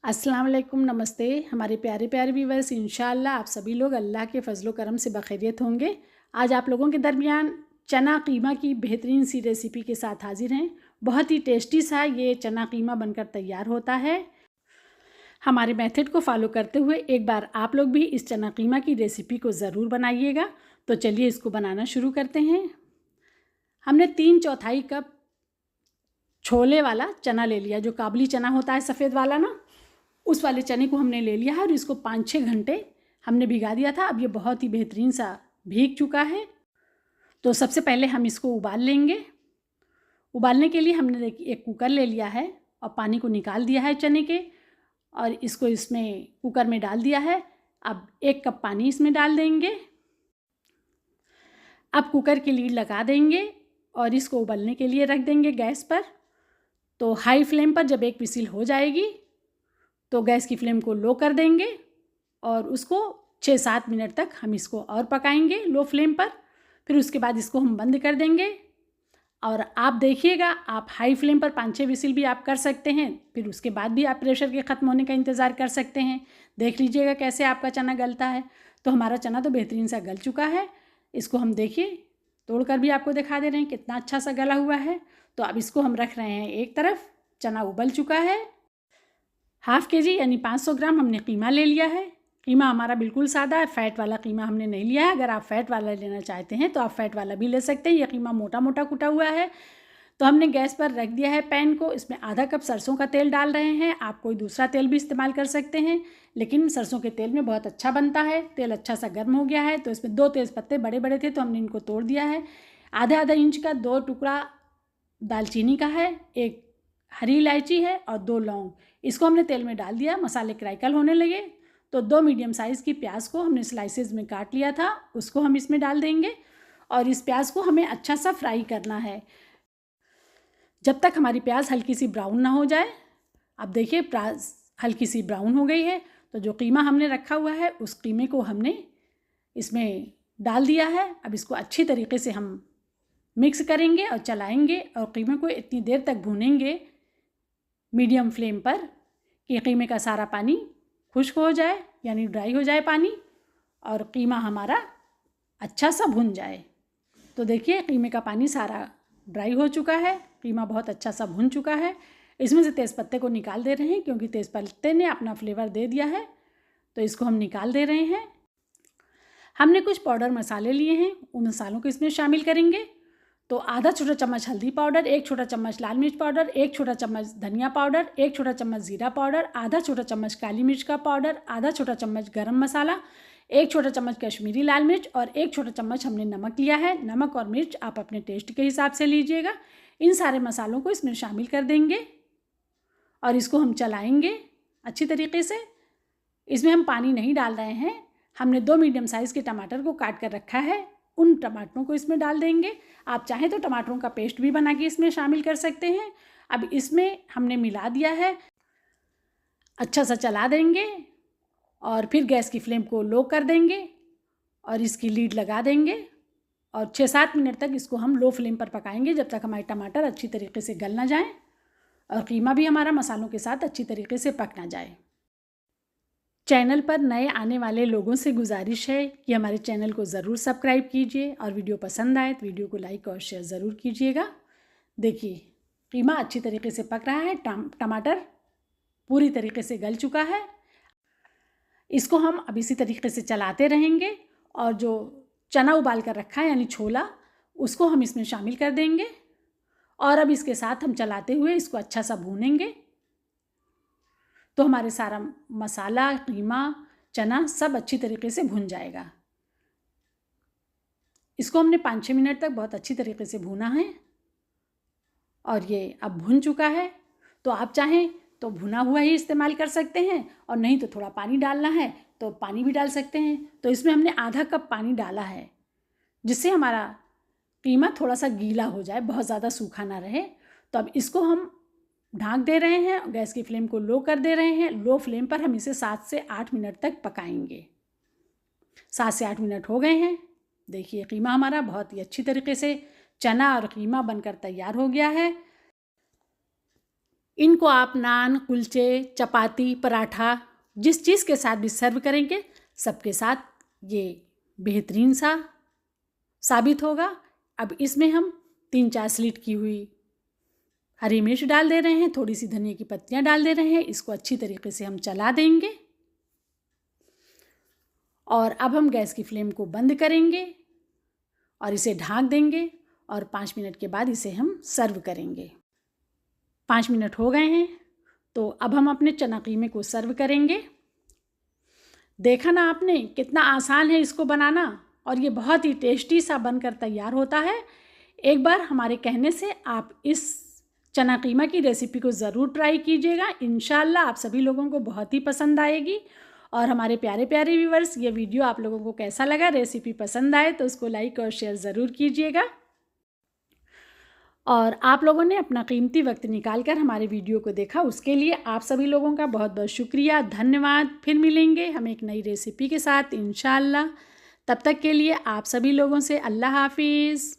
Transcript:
अस्सलाम वालेकुम, नमस्ते हमारे प्यारे प्यारे व्यूवर्स। इंशाअल्लाह आप सभी लोग अल्लाह के फजलो करम से बखैरियत होंगे। आज आप लोगों के दरमियान चना कीमा की बेहतरीन सी रेसिपी के साथ हाजिर हैं। बहुत ही टेस्टी सा ये चना कीमा बनकर तैयार होता है। हमारे मेथड को फॉलो करते हुए एक बार आप लोग भी इस चना कीमा की रेसिपी को ज़रूर बनाइएगा। तो चलिए इसको बनाना शुरू करते हैं। हमने 3/4 कप छोले वाला चना ले लिया, जो काबुली चना होता है सफ़ेद वाला ना, उस वाले चने को हमने ले लिया है और इसको 5-6 घंटे हमने भिगा दिया था। अब ये बहुत ही बेहतरीन सा भीग चुका है। तो सबसे पहले हम इसको उबाल लेंगे। उबालने के लिए हमने देखिए एक कुकर ले लिया है और पानी को निकाल दिया है चने के, और इसको इसमें कुकर में डाल दिया है। अब 1 कप पानी इसमें डाल देंगे। अब कुकर की लीड लगा देंगे और इसको उबलने के लिए रख देंगे गैस पर। तो हाई फ्लेम पर जब एक विसिल हो जाएगी तो गैस की फ्लेम को लो कर देंगे और उसको 6-7 मिनट तक हम इसको और पकाएंगे लो फ्लेम पर। फिर उसके बाद इसको हम बंद कर देंगे। और आप देखिएगा, आप हाई फ्लेम पर 5-6 विसिल भी आप कर सकते हैं। फिर उसके बाद भी आप प्रेशर के ख़त्म होने का इंतज़ार कर सकते हैं। देख लीजिएगा कैसे आपका चना गलता है। तो हमारा चना तो बेहतरीन सा गल चुका है। इसको हम देखिए तोड़कर भी आपको दिखा दे रहे हैं कितना अच्छा सा गला हुआ है। तो अब इसको हम रख रहे हैं एक तरफ। चना उबल चुका है। 1/2 kg यानी 500 ग्राम हमने कीमा ले लिया है। कीमा हमारा बिल्कुल सादा है, फ़ैट वाला कीमा हमने नहीं लिया है। अगर आप फ़ैट वाला लेना चाहते हैं तो आप फ़ैट वाला भी ले सकते हैं। यह कीमा मोटा मोटा कुटा हुआ है। तो हमने गैस पर रख दिया है पैन को। इसमें आधा कप सरसों का तेल डाल रहे हैं। आप कोई दूसरा तेल भी इस्तेमाल कर सकते हैं, लेकिन सरसों के तेल में बहुत अच्छा बनता है। तेल अच्छा सा गर्म हो गया है। तो इसमें 2 तेज़पत्ते बड़े बड़े थे तो हमने इनको तोड़ दिया है। आधा इंच का 2 टुकड़ा दालचीनी का है, 1 हरी इलायची है और 2 लौंग। इसको हमने तेल में डाल दिया। मसाले क्रैकल होने लगे तो 2 मीडियम साइज़ की प्याज को हमने स्लाइसेस में काट लिया था, उसको हम इसमें डाल देंगे। और इस प्याज को हमें अच्छा सा फ्राई करना है जब तक हमारी प्याज हल्की सी ब्राउन ना हो जाए। अब देखिए प्याज हल्की सी ब्राउन हो गई है। तो जो कीमा हमने रखा हुआ है उस कीमे को हमने इसमें डाल दिया है। अब इसको अच्छी तरीके से हम मिक्स करेंगे और चलाएंगे और कीमे को इतनी देर तक भूनेंगे मीडियम फ्लेम पर कि कीमे का सारा पानी खुश्क हो जाए, यानी ड्राई हो जाए पानी, और कीमा हमारा अच्छा सा भुन जाए। तो देखिए कीमे का पानी सारा ड्राई हो चुका है। कीमा बहुत अच्छा सा भुन चुका है। इसमें से तेज़पत्ते को निकाल दे रहे हैं क्योंकि तेज़पत्ते ने अपना फ्लेवर दे दिया है। तो इसको हम निकाल दे रहे हैं। हमने कुछ पाउडर मसाले लिए हैं, उन मसालों को इसमें शामिल करेंगे। तो आधा छोटा चम्मच हल्दी पाउडर, 1 छोटा चम्मच लाल मिर्च पाउडर, 1 छोटा चम्मच धनिया पाउडर, 1 छोटा चम्मच ज़ीरा पाउडर, आधा छोटा चम्मच काली मिर्च का पाउडर, आधा छोटा चम्मच गरम मसाला, 1 छोटा चम्मच कश्मीरी लाल मिर्च और 1 छोटा चम्मच हमने नमक लिया है। नमक और मिर्च आप अपने टेस्ट के हिसाब से लीजिएगा। इन सारे मसालों को इसमें शामिल कर देंगे और इसको हम चलाएँगे अच्छी तरीके से। इसमें हम पानी नहीं डाल रहे हैं। हमने 2 मीडियम साइज़ के टमाटर को काट कर रखा है, उन टमाटरों को इसमें डाल देंगे। आप चाहें तो टमाटरों का पेस्ट भी बना के इसमें शामिल कर सकते हैं। अब इसमें हमने मिला दिया है, अच्छा सा चला देंगे और फिर गैस की फ्लेम को लो कर देंगे और इसकी लीड लगा देंगे और 6-7 मिनट तक इसको हम लो फ्लेम पर पकाएंगे जब तक हमारे टमाटर अच्छी तरीके से गल ना जाएं और कीमा भी हमारा मसालों के साथ अच्छी तरीके से पक ना जाए। चैनल पर नए आने वाले लोगों से गुजारिश है कि हमारे चैनल को ज़रूर सब्सक्राइब कीजिए और वीडियो पसंद आए तो वीडियो को लाइक और शेयर ज़रूर कीजिएगा। देखिए कीमा अच्छी तरीके से पक रहा है, टमाटर पूरी तरीके से गल चुका है। इसको हम अब इसी तरीके से चलाते रहेंगे और जो चना उबाल कर रखा है यानी छोला, उसको हम इसमें शामिल कर देंगे और अब इसके साथ हम चलाते हुए इसको अच्छा सा भूनेंगे। तो हमारे सारा मसाला, कीमा, चना सब अच्छी तरीके से भुन जाएगा। इसको हमने 5-6 मिनट तक बहुत अच्छी तरीके से भुना है और ये अब भुन चुका है। तो आप चाहें तो भुना हुआ ही इस्तेमाल कर सकते हैं और नहीं तो थोड़ा पानी डालना है तो पानी भी डाल सकते हैं। तो इसमें हमने आधा कप पानी डाला है जिससे हमारा कीमा थोड़ा सा गीला हो जाए, बहुत ज़्यादा सूखा ना रहे। तो अब इसको हम ढाँक दे रहे हैं, गैस की फ्लेम को लो कर दे रहे हैं। लो फ्लेम पर हम इसे 7 से 8 मिनट तक पकाएंगे। 7 से 8 मिनट हो गए हैं। देखिए कीमा हमारा बहुत ही अच्छी तरीके से चना और कीमा बनकर तैयार हो गया है। इनको आप नान, कुलचे, चपाती, पराठा जिस चीज़ के साथ भी सर्व करेंगे सबके साथ ये बेहतरीन सा साबित होगा। अब इसमें हम 3-4 स्लिट की हुई हरी मिर्च डाल दे रहे हैं, थोड़ी सी धनिया की पत्तियां डाल दे रहे हैं। इसको अच्छी तरीके से हम चला देंगे और अब हम गैस की फ्लेम को बंद करेंगे और इसे ढाँक देंगे और 5 मिनट के बाद इसे हम सर्व करेंगे। 5 मिनट हो गए हैं तो अब हम अपने चना कीमे को सर्व करेंगे। देखा ना आपने कितना आसान है इसको बनाना और ये बहुत ही टेस्टी सा बनकर तैयार होता है। एक बार हमारे कहने से आप इस चना कीमा की रेसिपी को ज़रूर ट्राई कीजिएगा। इंशाल्लाह आप सभी लोगों को बहुत ही पसंद आएगी। और हमारे प्यारे प्यारे व्यूवर्स, ये वीडियो आप लोगों को कैसा लगा, रेसिपी पसंद आए तो उसको लाइक और शेयर ज़रूर कीजिएगा। और आप लोगों ने अपना कीमती वक्त निकाल कर हमारे वीडियो को देखा, उसके लिए आप सभी लोगों का बहुत बहुत शुक्रिया, धन्यवाद। फिर मिलेंगे हम एक नई रेसिपी के साथ इंशाल्लाह। तब तक के लिए आप सभी लोगों से अल्लाह हाफिज़।